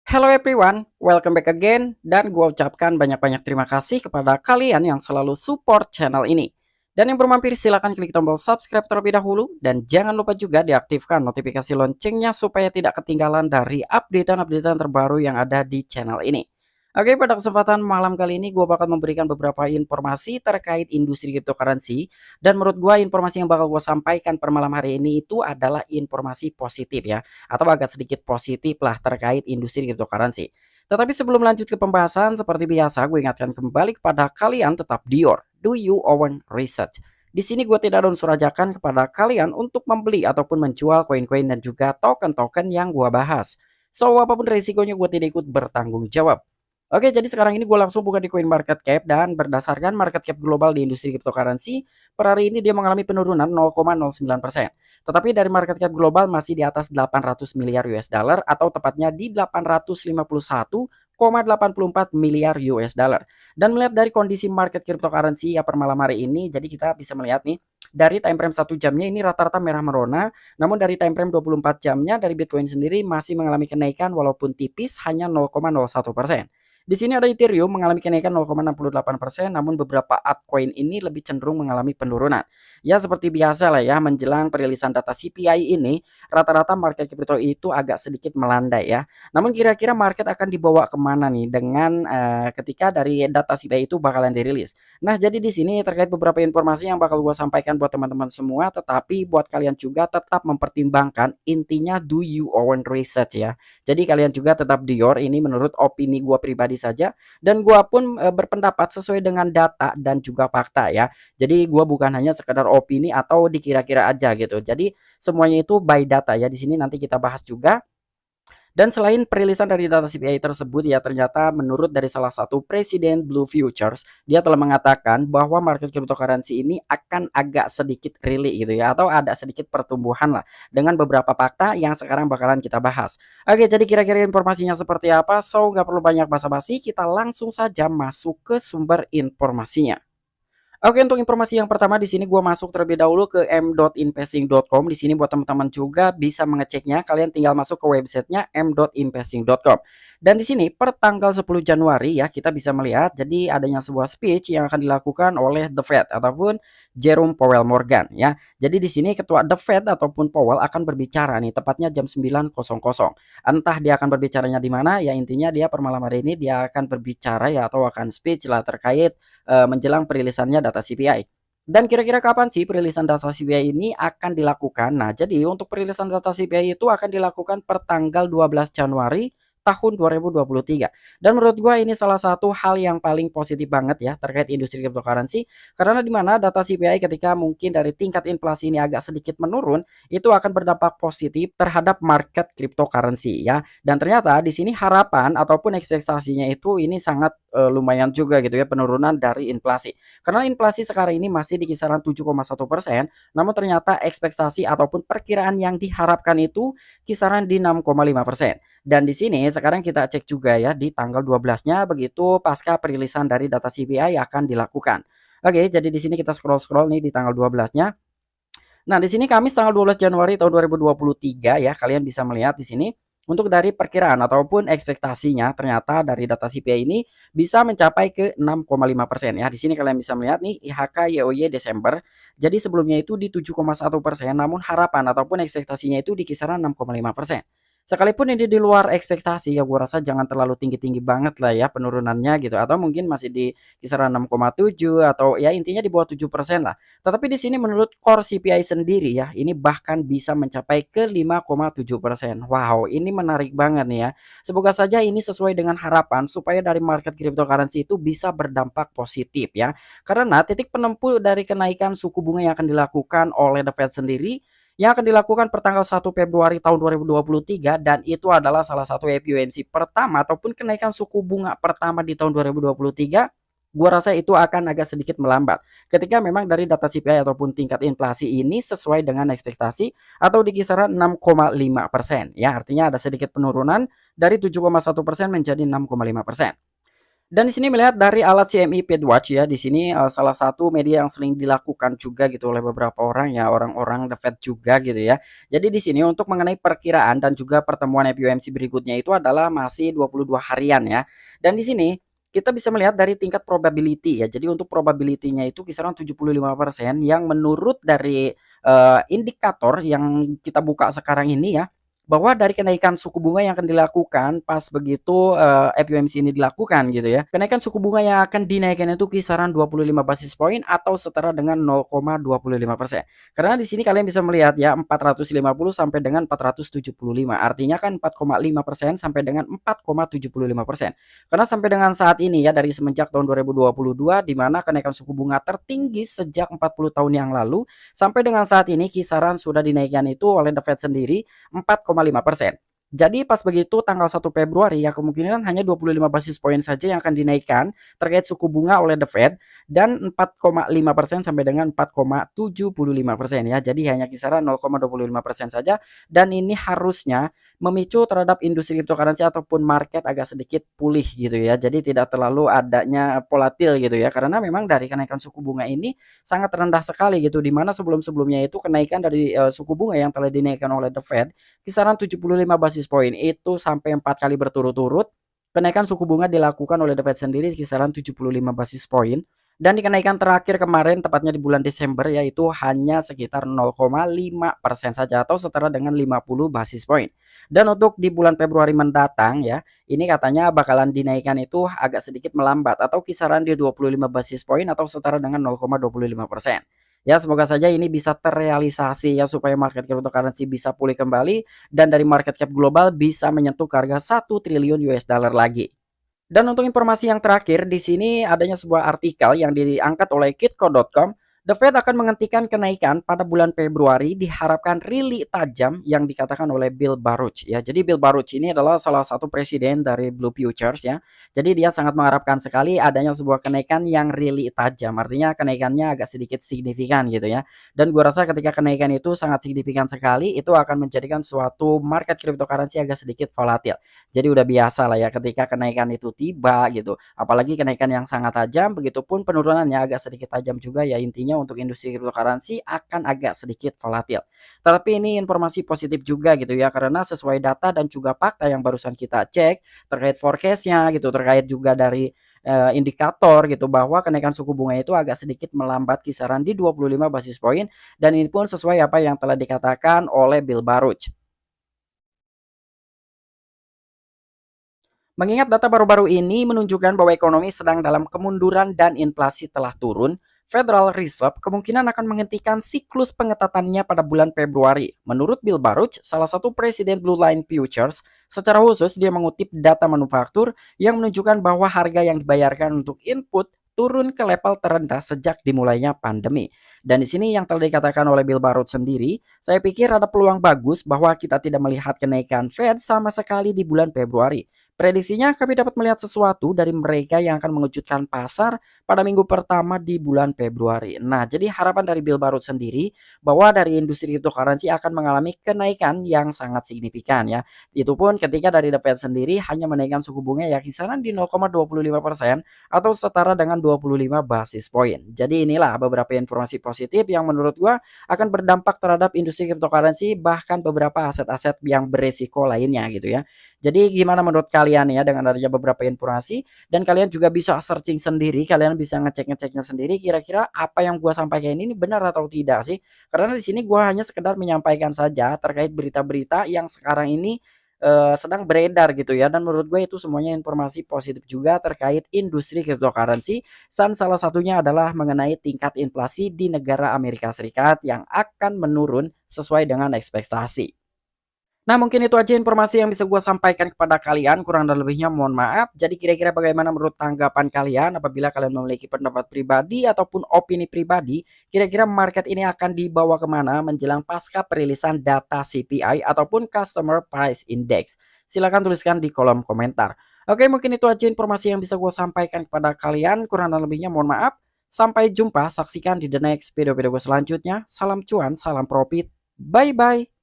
Hello everyone, welcome back again, dan gue ucapkan banyak-banyak terima kasih kepada kalian yang selalu support channel ini. Dan yang belum mampir silahkan klik tombol subscribe terlebih dahulu, dan jangan lupa juga diaktifkan notifikasi loncengnya supaya tidak ketinggalan dari updatean-updatean terbaru yang ada di channel ini. Oke, pada kesempatan malam kali ini gue bakal memberikan beberapa informasi terkait industri cryptocurrency, dan menurut gue informasi yang bakal gue sampaikan per malam hari ini itu adalah informasi positif ya, atau agak sedikit positif lah terkait industri cryptocurrency. Tetapi sebelum lanjut ke pembahasan, seperti biasa gue ingatkan kembali kepada kalian tetap do you own research. Di sini gue tidak ada unsur ajakan kepada kalian untuk membeli ataupun menjual koin-koin dan juga token-token yang gue bahas. So, apapun resikonya gue tidak ikut bertanggung jawab. Oke, jadi sekarang ini gue langsung buka di Coin Market Cap, dan berdasarkan market cap global di industri cryptocurrency, per hari ini dia mengalami penurunan 0,09%. Tetapi dari market cap global masih di atas 800 miliar US dollar, atau tepatnya di 851,84 miliar US dollar. Dan melihat dari kondisi market cryptocurrency ya per malam hari ini, jadi kita bisa melihat nih dari time frame 1 jamnya ini rata-rata merah merona, namun dari time frame 24 jamnya dari Bitcoin sendiri masih mengalami kenaikan walaupun tipis hanya 0,01%. Di sini ada Ethereum mengalami kenaikan 0,68%, namun beberapa altcoin ini lebih cenderung mengalami penurunan. Ya seperti biasa lah ya, menjelang perilisan data CPI ini, rata-rata market crypto itu agak sedikit melandai ya. Namun kira-kira market akan dibawa kemana nih dengan ketika dari data CPI itu bakalan dirilis. Nah, jadi di sini terkait beberapa informasi yang bakal gua sampaikan buat teman-teman semua, tetapi buat kalian juga tetap mempertimbangkan, intinya do you own research ya. Jadi kalian juga tetap dior, ini menurut opini gua pribadi saja, dan gua pun berpendapat sesuai dengan data dan juga fakta ya. Jadi gua bukan hanya sekedar opini atau dikira-kira aja gitu. Jadi semuanya itu by data ya. Di sini nanti kita bahas juga. Dan selain perilisan dari data CPI tersebut ya, ternyata menurut dari salah satu presiden Blue Futures, dia telah mengatakan bahwa market cryptocurrency ini akan agak sedikit rally gitu ya, atau ada sedikit pertumbuhan lah dengan beberapa fakta yang sekarang bakalan kita bahas. Oke, jadi kira-kira informasinya seperti apa? So, nggak perlu banyak basa-basi, kita langsung saja masuk ke sumber informasinya. Oke, untuk informasi yang pertama di sini gua masuk terlebih dahulu ke m.investing.com. Di sini buat teman-teman juga bisa mengeceknya. Kalian tinggal masuk ke websitenya m.investing.com. Dan di sini per tanggal 10 Januari ya kita bisa melihat jadi adanya sebuah speech yang akan dilakukan oleh The Fed ataupun Jerome Powell Morgan ya. Jadi di sini ketua The Fed ataupun Powell akan berbicara nih tepatnya jam 9.00. Entah dia akan berbicaranya di mana ya, intinya dia per malam hari ini dia akan berbicara ya atau akan speech lah terkait menjelang perilisannya data CPI. Dan kira-kira kapan sih perilisan data CPI ini akan dilakukan? Nah, jadi untuk perilisan data CPI itu akan dilakukan per tanggal 12 Januari tahun 2023. Dan menurut gua ini salah satu hal yang paling positif banget ya terkait industri cryptocurrency, karena di mana data CPI ketika mungkin dari tingkat inflasi ini agak sedikit menurun, itu akan berdampak positif terhadap market cryptocurrency ya. Dan ternyata di sini harapan ataupun ekspektasinya itu ini sangat lumayan juga gitu ya, penurunan dari inflasi. Karena inflasi sekarang ini masih di kisaran 7,1%, namun ternyata ekspektasi ataupun perkiraan yang diharapkan itu kisaran di 6,5%. Dan di sini sekarang kita cek juga ya di tanggal 12-nya begitu pasca perilisan dari data CPI akan dilakukan. Oke, jadi di sini kita scroll-scroll nih di tanggal 12-nya. Nah, di sini Kamis tanggal 12 Januari tahun 2023 ya, kalian bisa melihat di sini untuk dari perkiraan ataupun ekspektasinya ternyata dari data CPI ini bisa mencapai ke 6,5% ya. Di sini kalian bisa melihat nih IHK YOY Desember. Jadi sebelumnya itu di 7,1%, namun harapan ataupun ekspektasinya itu di kisaran 6,5%. Sekalipun ini di luar ekspektasi ya, gua rasa jangan terlalu tinggi-tinggi banget lah ya penurunannya gitu, atau mungkin masih di kisaran 6,7 atau ya intinya di bawah 7% lah. Tetapi di sini menurut core CPI sendiri ya, ini bahkan bisa mencapai ke 5,7%. Wow, ini menarik banget nih ya. Semoga saja ini sesuai dengan harapan supaya dari market cryptocurrency itu bisa berdampak positif ya. Karena titik penempuh dari kenaikan suku bunga yang akan dilakukan oleh The Fed sendiri yang akan dilakukan per tanggal 1 Februari tahun 2023, dan itu adalah salah satu FOMC pertama ataupun kenaikan suku bunga pertama di tahun 2023. Gua rasa itu akan agak sedikit melambat ketika memang dari data CPI ataupun tingkat inflasi ini sesuai dengan ekspektasi atau di kisaran 6,5% ya, artinya ada sedikit penurunan dari 7,1% menjadi 6,5%. Dan di sini melihat dari alat CME FedWatch ya, di sini, salah satu media yang sering dilakukan juga gitu oleh beberapa orang ya, orang-orang The Fed juga gitu ya. Jadi di sini untuk mengenai perkiraan dan juga pertemuan FOMC berikutnya itu adalah masih 22 harian ya. Dan di sini kita bisa melihat dari tingkat probability ya. Jadi untuk probability-nya itu kisaran 75% yang menurut dari, indikator yang kita buka sekarang ini ya, bahwa dari kenaikan suku bunga yang akan dilakukan pas begitu, FOMC ini dilakukan gitu ya, kenaikan suku bunga yang akan dinaikkan itu kisaran 25 basis point atau setara dengan 0,25%. Karena di sini kalian bisa melihat ya 450 sampai dengan 475, artinya kan 4,5% sampai dengan 4,75%. Karena sampai dengan saat ini ya dari semenjak tahun 2022 di mana kenaikan suku bunga tertinggi sejak 40 tahun yang lalu, sampai dengan saat ini kisaran sudah dinaikkan itu oleh The Fed sendiri 4,5%. Jadi pas begitu tanggal 1 Februari ya kemungkinan hanya 25 basis point saja yang akan dinaikkan terkait suku bunga oleh The Fed dan 4,5% sampai dengan 4,75% ya. Jadi hanya kisaran 0,25% saja dan ini harusnya memicu terhadap industri cryptocurrency ataupun market agak sedikit pulih gitu ya. Jadi tidak terlalu adanya volatil gitu ya. Karena memang dari kenaikan suku bunga ini sangat rendah sekali gitu di mana sebelum-sebelumnya itu kenaikan dari, suku bunga yang telah dinaikkan oleh The Fed kisaran 75 basis point itu sampai 4 kali berturut-turut kenaikan suku bunga dilakukan oleh The Fed sendiri kisaran 75 basis point dan di kenaikan terakhir kemarin tepatnya di bulan Desember yaitu hanya sekitar 0,5% saja atau setara dengan 50 basis point. Dan untuk di bulan Februari mendatang ya, ini katanya bakalan dinaikkan itu agak sedikit melambat atau kisaran di 25 basis point atau setara dengan 0,25%. Ya semoga saja ini bisa terrealisasi ya supaya market cryptocurrency bisa pulih kembali dan dari market cap global bisa menyentuh harga 1 triliun US dollar lagi. Dan untuk informasi yang terakhir, di sini adanya sebuah artikel yang diangkat oleh kitco.com. The Fed akan menghentikan kenaikan pada bulan Februari diharapkan really tajam yang dikatakan oleh Bill Baruch ya. Jadi Bill Baruch ini adalah salah satu presiden dari Blue Futures ya. Jadi dia sangat mengharapkan sekali adanya sebuah kenaikan yang really tajam. Artinya kenaikannya agak sedikit signifikan gitu ya. Dan gua rasa ketika kenaikan itu sangat signifikan sekali, itu akan menjadikan suatu market cryptocurrency agak sedikit volatil. Jadi udah biasa lah ya ketika kenaikan itu tiba gitu. Apalagi kenaikan yang sangat tajam, begitupun penurunannya agak sedikit tajam juga ya intinya untuk industri cryptocurrency akan agak sedikit volatil. Tapi ini informasi positif juga gitu ya karena sesuai data dan juga fakta yang barusan kita cek terkait forecastnya gitu, terkait juga dari indikator gitu bahwa kenaikan suku bunga itu agak sedikit melambat kisaran di 25 basis point dan ini pun sesuai apa yang telah dikatakan oleh Bill Baruch. Mengingat data baru-baru ini menunjukkan bahwa ekonomi sedang dalam kemunduran dan inflasi telah turun, Federal Reserve kemungkinan akan menghentikan siklus pengetatannya pada bulan Februari. Menurut Bill Baruch, salah satu presiden Blue Line Futures, secara khusus dia mengutip data manufaktur yang menunjukkan bahwa harga yang dibayarkan untuk input turun ke level terendah sejak dimulainya pandemi. Dan di sini yang telah dikatakan oleh Bill Baruch sendiri, saya pikir ada peluang bagus bahwa kita tidak melihat kenaikan Fed sama sekali di bulan Februari. Prediksinya kami dapat melihat sesuatu dari mereka yang akan mengejutkan pasar pada minggu pertama di bulan Februari. Nah, jadi harapan dari Bill Baruch sendiri bahwa dari industri cryptocurrency akan mengalami kenaikan yang sangat signifikan ya. Itu pun ketika dari The Fed sendiri hanya menaikkan suku bunga ya kisaran di 0,25% atau setara dengan 25 basis point. Jadi inilah beberapa informasi positif yang menurut gua akan berdampak terhadap industri cryptocurrency bahkan beberapa aset-aset yang beresiko lainnya gitu ya. Jadi gimana menurut kalian ya dengan adanya beberapa informasi dan kalian juga bisa searching sendiri, kalian bisa ngecek-ngeceknya sendiri kira-kira apa yang gua sampaikan ini benar atau tidak sih? Karena di sini gua hanya sekedar menyampaikan saja terkait berita-berita yang sekarang ini sedang beredar gitu ya dan menurut gue itu semuanya informasi positif juga terkait industri cryptocurrency dan salah satunya adalah mengenai tingkat inflasi di negara Amerika Serikat yang akan menurun sesuai dengan ekspektasi. Nah, mungkin itu aja informasi yang bisa gue sampaikan kepada kalian, kurang dan lebihnya mohon maaf. Jadi kira-kira bagaimana menurut tanggapan kalian apabila kalian memiliki pendapat pribadi ataupun opini pribadi, kira-kira market ini akan dibawa kemana menjelang pasca perilisan data CPI ataupun Customer Price Index? Silahkan tuliskan di kolom komentar. Oke, mungkin itu aja informasi yang bisa gue sampaikan kepada kalian, kurang dan lebihnya mohon maaf. Sampai jumpa, saksikan di the next video-video gue selanjutnya. Salam cuan, salam profit, bye-bye.